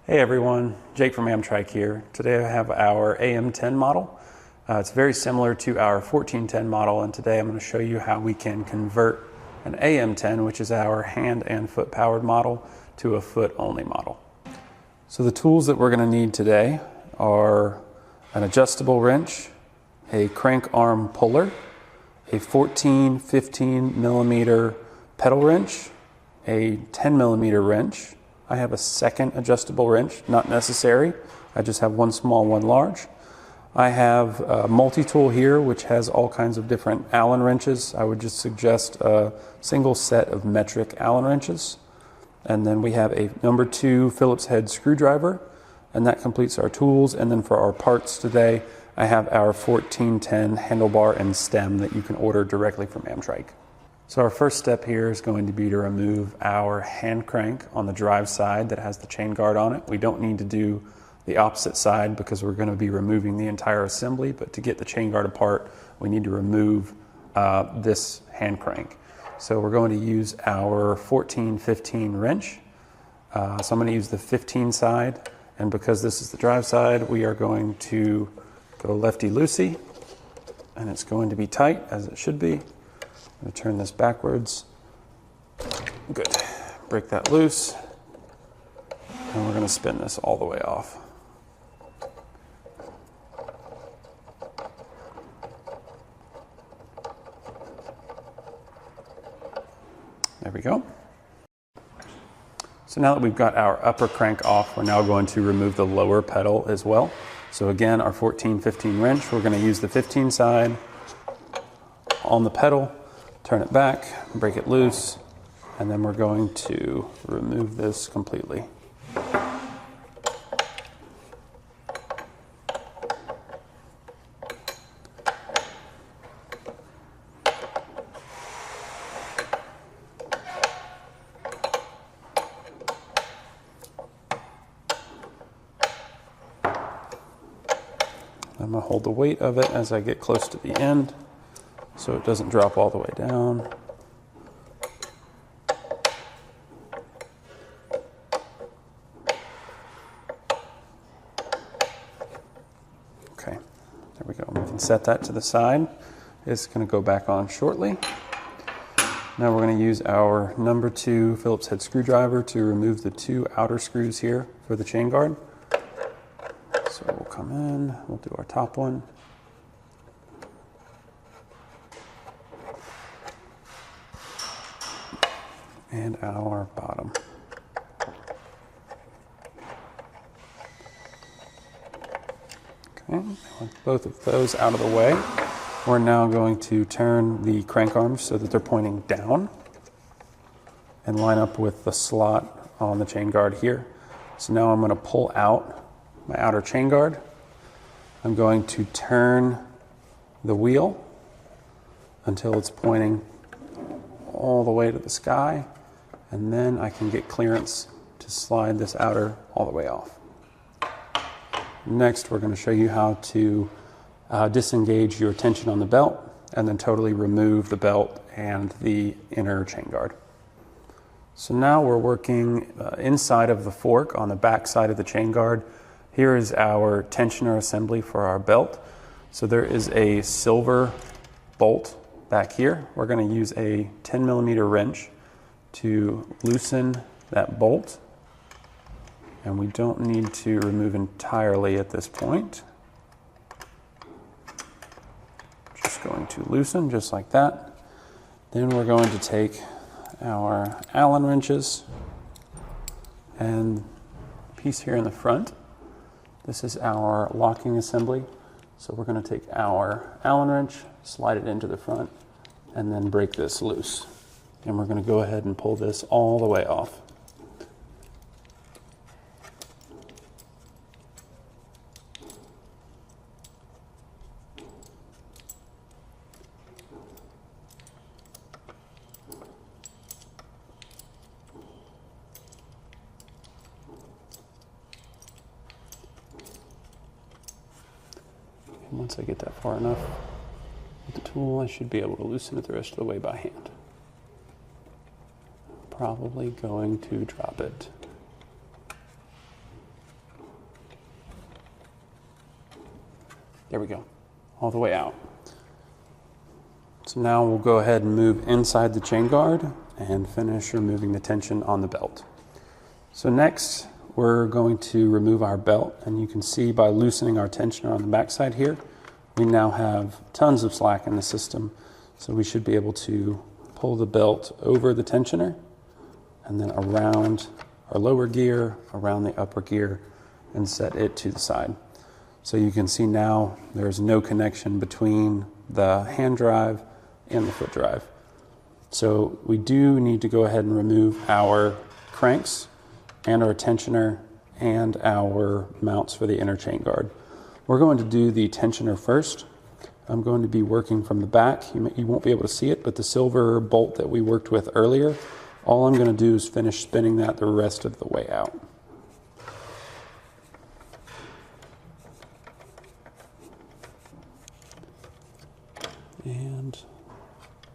Hey everyone, Jake from AM10 here. Today I have our AM10 model. It's very similar to our 1410 model, and today I'm going to show you how we can convert an AM10, which is our hand and foot powered model, to a foot only model. So the tools that we're going to need today are an adjustable wrench, a crank arm puller, a 14-15 millimeter pedal wrench, a 10 millimeter wrench. I have a second adjustable wrench, not necessary. I just have one small, one large. I have a multi-tool here, which has all kinds of different Allen wrenches. I would just suggest a single set of metric Allen wrenches. And then we have a number 2 Phillips head screwdriver, and that completes our tools. And then for our parts today, I have our 1410 handlebar and stem that you can order directly from AM10. So our first step here is going to be to remove our hand crank on the drive side that has the chain guard on it. We don't need to do the opposite side because we're going to be removing the entire assembly, but to get the chain guard apart, we need to remove this hand crank. So we're going to use our 14-15 wrench. So I'm going to use the 15 side, and because this is the drive side, we are going to go lefty-loosey, and it's going to be tight, as it should be. I'm going to turn this backwards. Good. Break that loose. And we're going to spin this all the way off. There we go. So now that we've got our upper crank off, we're now going to remove the lower pedal as well. So again, our 14-15 wrench, we're going to use the 15 side on the pedal. Turn it back, break it loose, and then we're going to remove this completely. I'm going to hold the weight of it as I get close to the end, so it doesn't drop all the way down. Okay, there we go. We can set that to the side. It's going to go back on shortly. Now we're going to use our number 2 Phillips head screwdriver to remove the 2 outer screws here for the chain guard. So we'll come in, we'll do our top one. And our bottom. Okay, with both of those out of the way, we're now going to turn the crank arms so that they're pointing down and line up with the slot on the chain guard here. So now I'm going to pull out my outer chain guard. I'm going to turn the wheel until it's pointing all the way to the sky, and then I can get clearance to slide this outer all the way off. Next, we're going to show you how to disengage your tension on the belt and then totally remove the belt and the inner chain guard. So now we're working inside of the fork on the back side of the chain guard. Here is our tensioner assembly for our belt. So there is a silver bolt back here. We're going to use a 10 millimeter wrench to loosen that bolt, and we don't need to remove entirely at this point. Just going to loosen just like that. Then we're going to take our Allen wrenches and piece here in the front. This is our locking assembly. So we're going to take our Allen wrench, slide it into the front, and then break this loose. And we're going to go ahead and pull this all the way off. And once I get that far enough with the tool, I should be able to loosen it the rest of the way by hand. Probably going to drop it. There we go, all the way out. So now we'll go ahead and move inside the chain guard and finish removing the tension on the belt. So next, we're going to remove our belt, and you can see by loosening our tensioner on the backside here, we now have tons of slack in the system. So we should be able to pull the belt over the tensioner and then around our lower gear, around the upper gear, and set it to the side. So you can see now there's no connection between the hand drive and the foot drive. So we do need to go ahead and remove our cranks and our tensioner and our mounts for the inner chain guard. We're going to do the tensioner first. I'm going to be working from the back. You won't be able to see it, but the silver bolt that we worked with earlier, all I'm going to do is finish spinning that the rest of the way out. And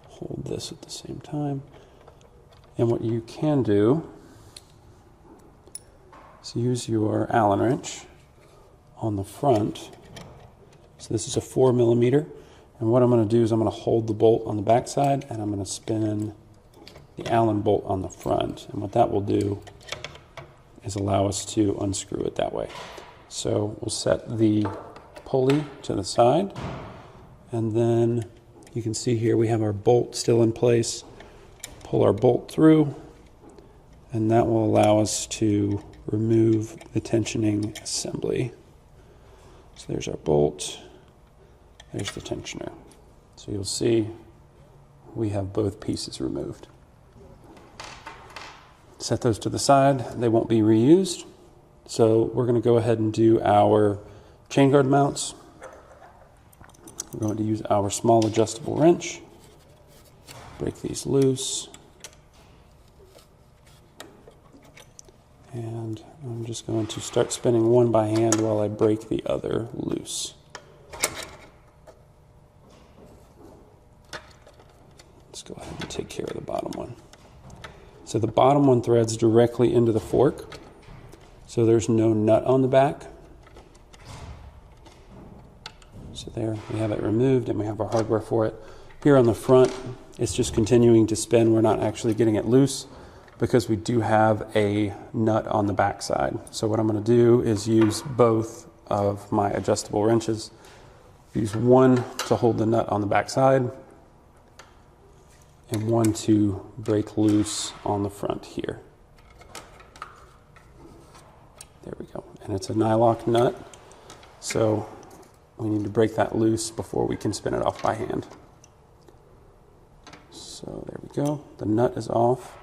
hold this at the same time. And what you can do is use your Allen wrench on the front. So this is a 4mm, and what I'm going to do is I'm going to hold the bolt on the back side and I'm going to spin the Allen bolt on the front, and what that will do is allow us to unscrew it that way. So we'll set the pulley to the side, and then you can see here we have our bolt still in place. Pull our bolt through, and that will allow us to remove the tensioning assembly. So there's our bolt, there's the tensioner. So you'll see we have both pieces removed. Set those to the side, they won't be reused. So we're going to go ahead and do our chain guard mounts. We're going to use our small adjustable wrench, break these loose, and I'm just going to start spinning one by hand while I break the other loose. Let's go ahead and take care of the bottom one. So the bottom one threads directly into the fork, so there's no nut on the back. So there, we have it removed and we have our hardware for it. Here on the front, it's just continuing to spin. We're not actually getting it loose because we do have a nut on the back side. So what I'm going to do is use both of my adjustable wrenches. Use one to hold the nut on the back side and one to break loose on the front here. There we go. And it's a nylock nut, so we need to break that loose before we can spin it off by hand. So there we go. The nut is off.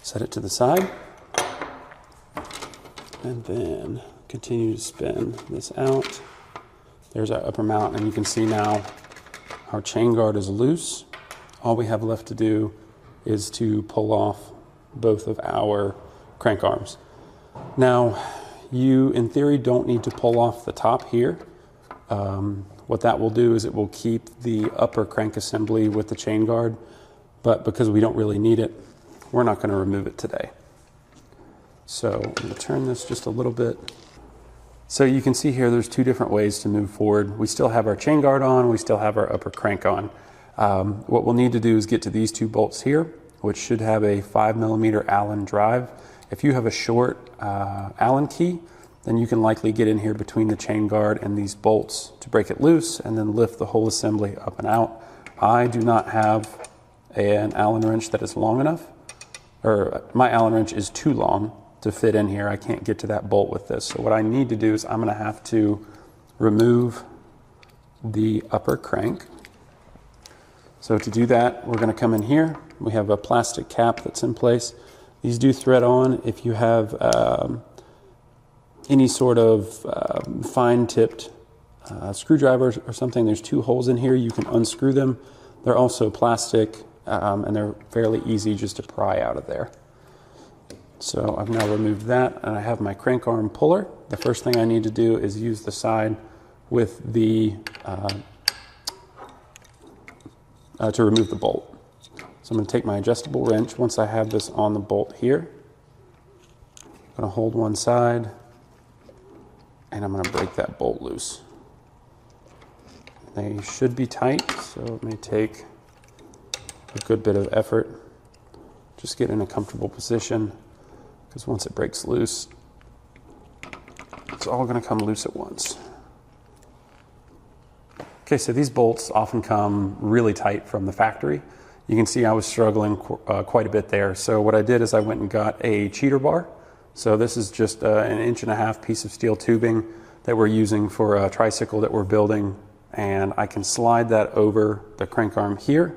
Set it to the side. And then continue to spin this out. There's our upper mount, and you can see now our chain guard is loose. All we have left to do is to pull off both of our crank arms. Now, you, in theory, don't need to pull off the top here. What that will do is it will keep the upper crank assembly with the chain guard, but because we don't really need it, we're not going to remove it today. So I'm going to turn this just a little bit. So you can see here there's two different ways to move forward. We still have our chain guard on, we still have our upper crank on. What we'll need to do is get to these two bolts here, which should have a 5mm Allen drive. If you have a short Allen key, then you can likely get in here between the chain guard and these bolts to break it loose and then lift the whole assembly up and out. I do not have an Allen wrench that is long enough, or my Allen wrench is too long to fit in here. I can't get to that bolt with this. So what I need to do is I'm going to have to remove the upper crank. So to do that, we're going to come in here. We have a plastic cap that's in place. These do thread on. If you have any sort of fine-tipped screwdriver or something, there's two holes in here. You can unscrew them. They're also plastic, and they're fairly easy just to pry out of there. So I've now removed that, and I have my crank arm puller. The first thing I need to do is use the side with the to remove the bolt. So I'm going to take my adjustable wrench. Once I have this on the bolt here, I'm going to hold one side, and I'm going to break that bolt loose. They should be tight, so it may take a good bit of effort. Just get in a comfortable position, because once it breaks loose, it's all going to come loose at once. Okay, so these bolts often come really tight from the factory. You can see I was struggling quite a bit there. So what I did is I went and got a cheater bar. So this is just an 1.5 inch piece of steel tubing that we're using for a tricycle that we're building. And I can slide that over the crank arm here.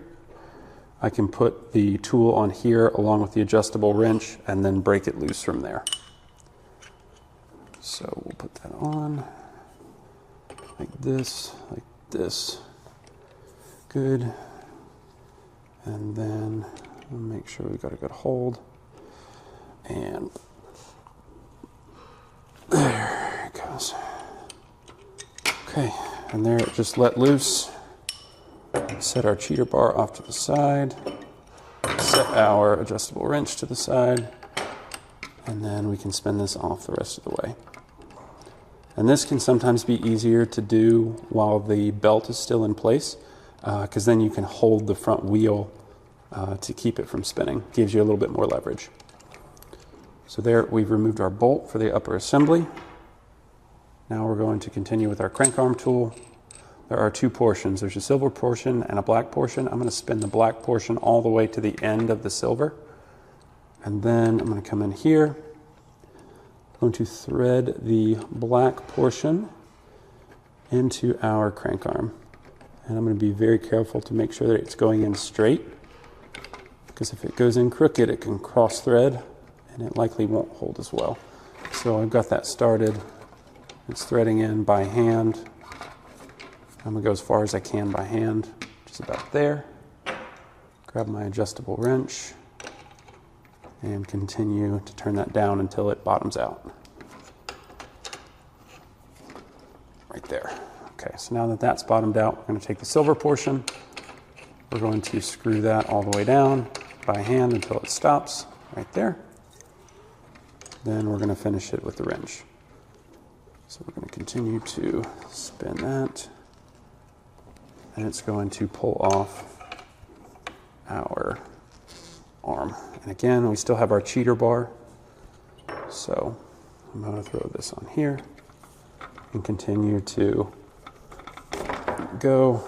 I can put the tool on here along with the adjustable wrench and then break it loose from there. So we'll put that on like this. Good. And then we'll make sure we've got a good hold. And there it goes. Okay, and there it just let loose. Set our cheater bar off to the side. Set our adjustable wrench to the side. And then we can spin this off the rest of the way. And this can sometimes be easier to do while the belt is still in place, because then you can hold the front wheel to keep it from spinning. Gives you a little bit more leverage. So there we've removed our bolt for the upper assembly. Now we're going to continue with our crank arm tool. There are two portions. There's a silver portion and a black portion. I'm going to spin the black portion all the way to the end of the silver. And then I'm going to come in here. I'm going to thread the black portion into our crank arm. And I'm going to be very careful to make sure that it's going in straight, because if it goes in crooked, it can cross thread and it likely won't hold as well. So I've got that started. It's threading in by hand. I'm going to go as far as I can by hand, just about there. Grab my adjustable wrench and continue to turn that down until it bottoms out. Right there. Okay, so now that that's bottomed out, we're going to take the silver portion. We're going to screw that all the way down by hand until it stops right there. Then we're going to finish it with the wrench. So we're going to continue to spin that. And it's going to pull off our arm. And again, we still have our cheater bar. So I'm going to throw this on here and continue to go.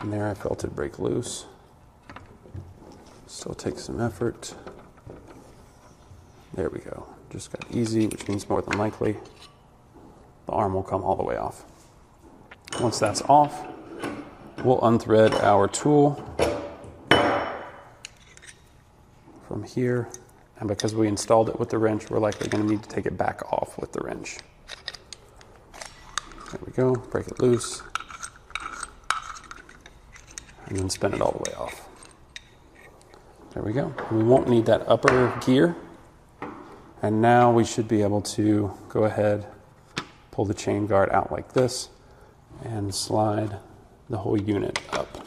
And there I felt it break loose. Still takes some effort. There we go. Just got easy, which means more than likely the arm will come all the way off. Once that's off, we'll unthread our tool from here. And because we installed it with the wrench, we're likely going to need to take it back off with the wrench. There we go, break it loose. And then spin it all the way off. There we go. We won't need that upper gear. And now we should be able to go ahead, pull the chain guard out like this, and slide the whole unit up.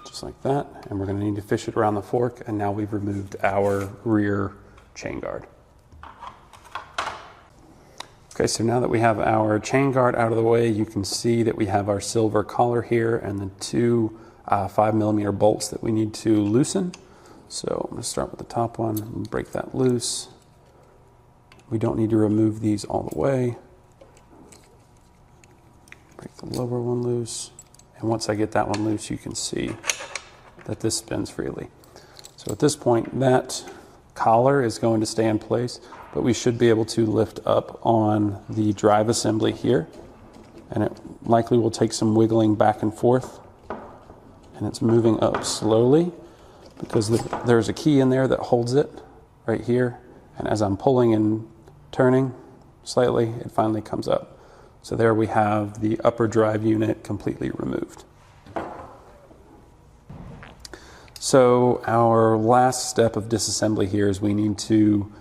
Just like that. And we're going to need to fish it around the fork, and now we've removed our rear chain guard. Okay, so now that we have our chain guard out of the way, you can see that we have our silver collar here and the two 5mm bolts that we need to loosen. So I'm going to start with the top one and break that loose. We don't need to remove these all the way. Break the lower one loose. And once I get that one loose, you can see that this spins freely. So at this point, that collar is going to stay in place, but we should be able to lift up on the drive assembly here. And it likely will take some wiggling back and forth. And it's moving up slowly because there's a key in there that holds it right here. And as I'm pulling and turning slightly, it finally comes up. So there we have the upper drive unit completely removed. So our last step of disassembly here is we need to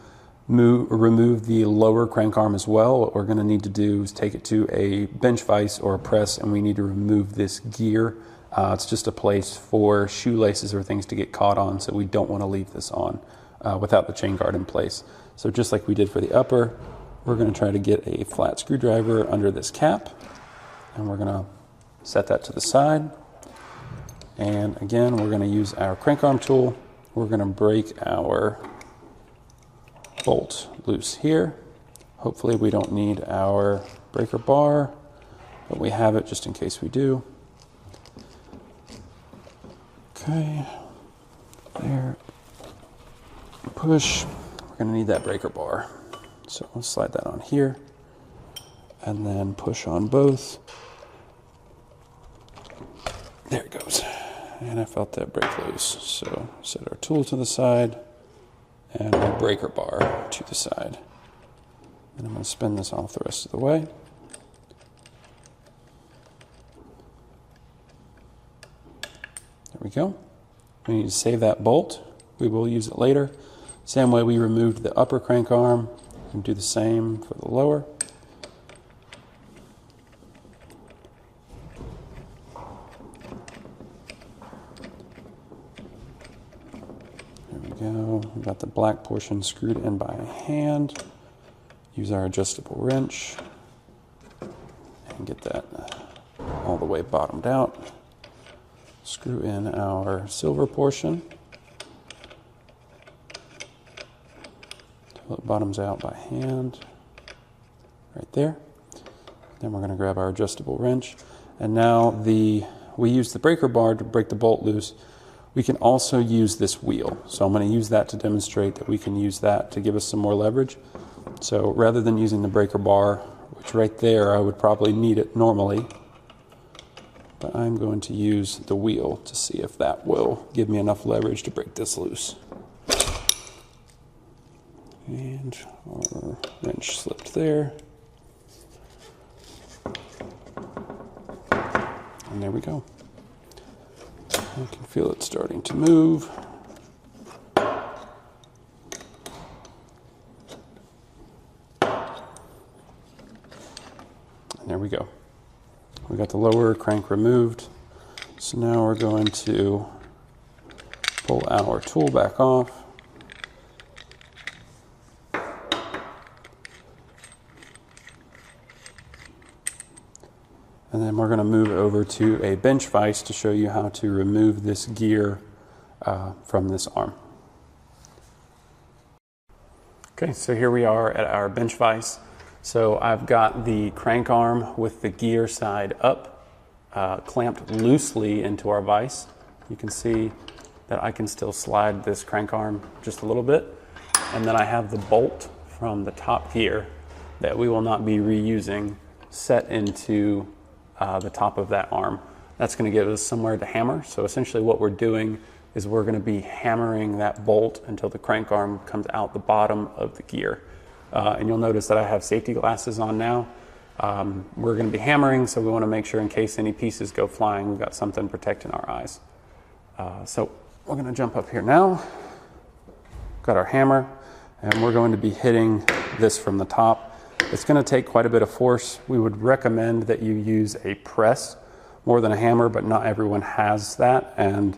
remove the lower crank arm as well. What we're going to need to do is take it to a bench vise or a press, and we need to remove this gear. It's just a place for shoelaces or things to get caught on, so we don't want to leave this on without the chain guard in place. So just like we did for the upper, we're going to try to get a flat screwdriver under this cap, And we're going to set that to the side. And again, we're going to use our crank arm tool. We're going to break our bolt loose here. Hopefully we don't need our breaker bar, but we have it just in case we do. Okay, there, push. We're going to need that breaker bar. So we'll slide that on here and then push on both. There it goes. And I felt that break loose. So set our tool to the side and our breaker bar to the side. And I'm going to spin this off the rest of the way. There we go. We need to save that bolt. We will use it later. Same way we removed the upper crank arm, and do the same for the lower. There we go. We got the black portion screwed in by hand. Use our adjustable wrench and get that all the way bottomed out. Screw in our silver portion until it bottoms out by hand, right there. Then we're going to grab our adjustable wrench. And now we use the breaker bar to break the bolt loose. We can also use this wheel. So I'm going to use that to demonstrate that we can use that to give us some more leverage. So rather than using the breaker bar, which right there I would probably need it normally, but I'm going to use the wheel to see if that will give me enough leverage to break this loose. And our wrench slipped there. And there we go. I can feel it starting to move. And there we go. We got the lower crank removed. So now we're going to pull our tool back off. And then we're going to move over to a bench vise to show you how to remove this gear from this arm. Okay, so here we are at our bench vise. So I've got the crank arm with the gear side up, clamped loosely into our vise. You can see that I can still slide this crank arm just a little bit. And then I have the bolt from the top gear that we will not be reusing set into the top of that arm. That's going to give us somewhere to hammer. So essentially what we're doing is we're going to be hammering that bolt until the crank arm comes out the bottom of the gear. And you'll notice that I have safety glasses on now. We're going to be hammering, so we want to make sure in case any pieces go flying, we've got something protecting our eyes. So we're going to jump up here now. Got our hammer, and we're going to be hitting this from the top. It's going to take quite a bit of force. We would recommend that you use a press more than a hammer, but not everyone has that. And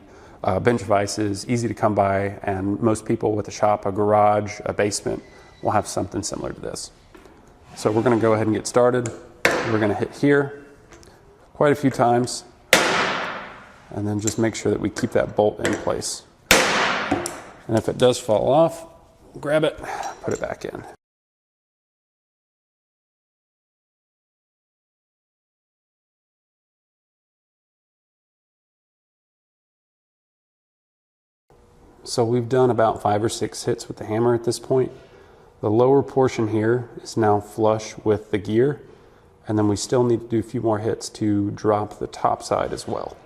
bench vise is easy to come by, and most people with a shop, a garage, a basement will have something similar to this. So we're going to go ahead and get started. We're going to hit here quite a few times, and then just make sure that we keep that bolt in place. And if it does fall off, grab it, put it back in. So we've done about 5 or 6 hits with the hammer at this point. The lower portion here is now flush with the gear, and then we still need to do a few more hits to drop the top side as well.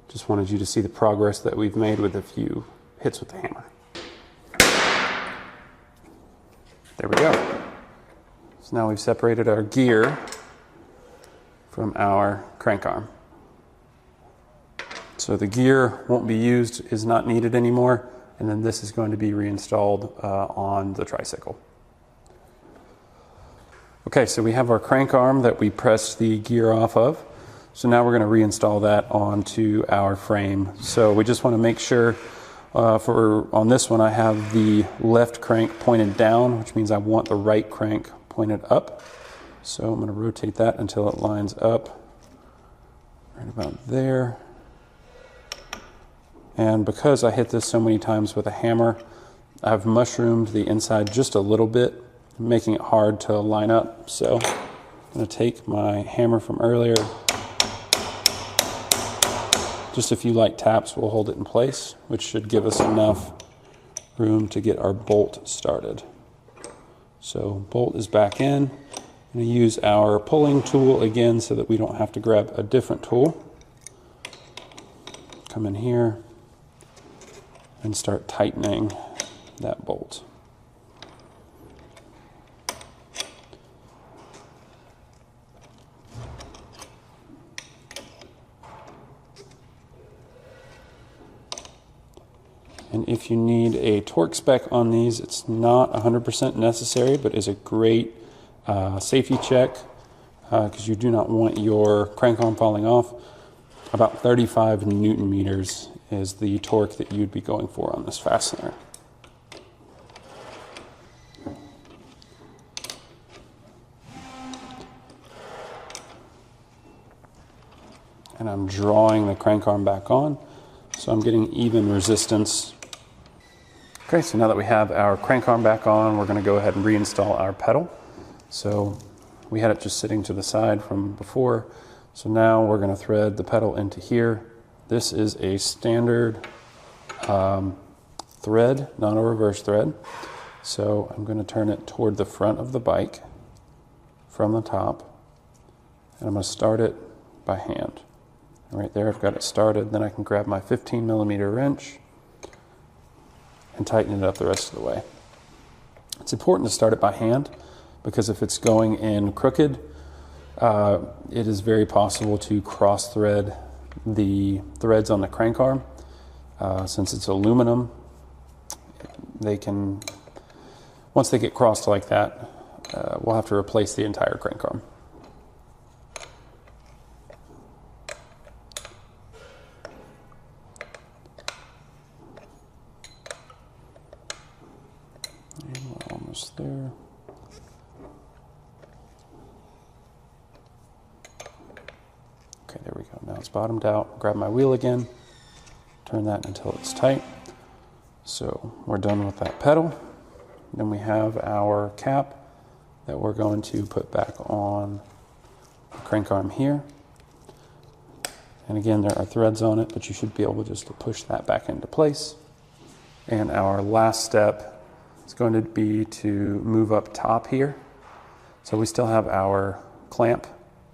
Just wanted you to see the progress that we've made with a few hits with the hammer. There we go. So now we've separated our gear from our crank arm. So the gear won't be used, is not needed anymore, and then this is going to be reinstalled on the tricycle. Okay, so we have our crank arm that we pressed the gear off of. So now we're going to reinstall that onto our frame. So we just want to make sure on this one I have the left crank pointed down, which means I want the right crank pointed up. So I'm going to rotate that until it lines up right about there. And because I hit this so many times with a hammer, I've mushroomed the inside just a little bit, making it hard to line up. So I'm going to take my hammer from earlier. Just a few light taps will hold it in place, which should give us enough room to get our bolt started. So bolt is back in. I'm going to use our pulling tool again so that we don't have to grab a different tool. Come in here and start tightening that bolt. And if you need a torque spec on these, it's not 100% necessary, but is a great safety check because you do not want your crank arm falling off. About 35 Newton meters is the torque that you'd be going for on this fastener. And I'm drawing the crank arm back on, so I'm getting even resistance. Okay, so now that we have our crank arm back on, we're going to go ahead and reinstall our pedal. So we had it just sitting to the side from before. So now we're going to thread the pedal into here. This is a standard thread, not a reverse thread. So I'm going to turn it toward the front of the bike from the top. And I'm going to start it by hand. And right there I've got it started. Then I can grab my 15mm wrench and tighten it up the rest of the way. It's important to start it by hand because if it's going in crooked, it is very possible to cross thread the threads on the crank arm. Since it's aluminum, they can, once they get crossed like that, we'll have to replace the entire crank arm. And we're almost there. Okay, there we go. Now it's bottomed out. Grab my wheel again, turn that until it's tight. So we're done with that pedal. Then we have our cap that we're going to put back on the crank arm here. And again, there are threads on it, but you should be able just to push that back into place. And our last step is going to be to move up top here. So we still have our clamp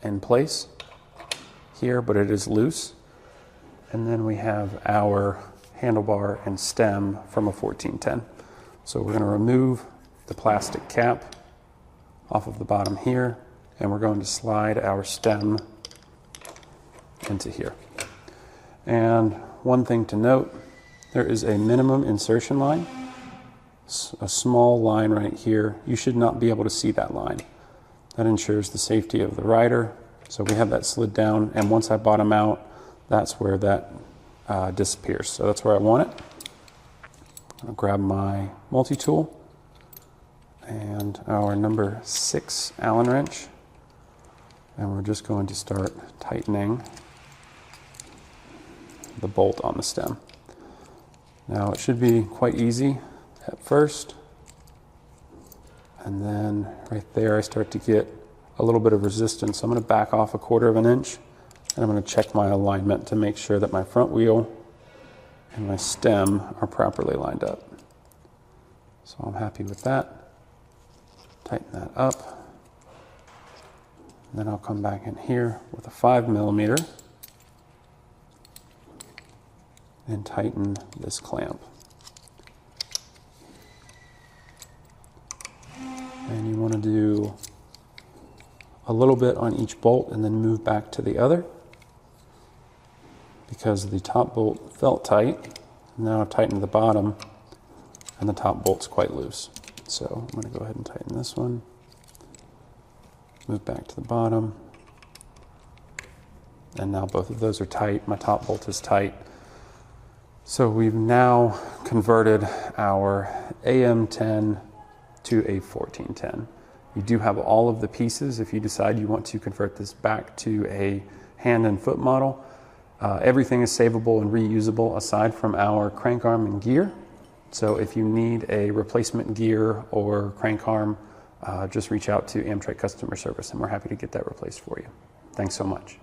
in place here, but it is loose. And then we have our handlebar and stem from a 1410. So we're going to remove the plastic cap off of the bottom here, and we're going to slide our stem into here. And one thing to note, there is a minimum insertion line, a small line right here. You should not be able to see that line. That ensures the safety of the rider. So we have that slid down, and once I bottom out, that's where that disappears. So that's where I want it. I'll grab my multi-tool and our number 6 Allen wrench, and we're just going to start tightening the bolt on the stem. Now it should be quite easy at first, and then right there I start to get a little bit of resistance. So I'm going to back off 1/4 of an inch, and I'm going to check my alignment to make sure that my front wheel and my stem are properly lined up. So I'm happy with that. Tighten that up. And then I'll come back in here with a 5mm and tighten this clamp. And you want to do a little bit on each bolt and then move back to the other, because the top bolt felt tight. Now I've tightened the bottom and the top bolt's quite loose. So I'm going to go ahead and tighten this one, move back to the bottom, and now both of those are tight. My top bolt is tight. So we've now converted our AM10 to a 1410. You do have all of the pieces if you decide you want to convert this back to a hand and foot model. Everything is savable and reusable aside from our crank arm and gear. So if you need a replacement gear or crank arm, just reach out to Amtrak customer service and we're happy to get that replaced for you. Thanks so much.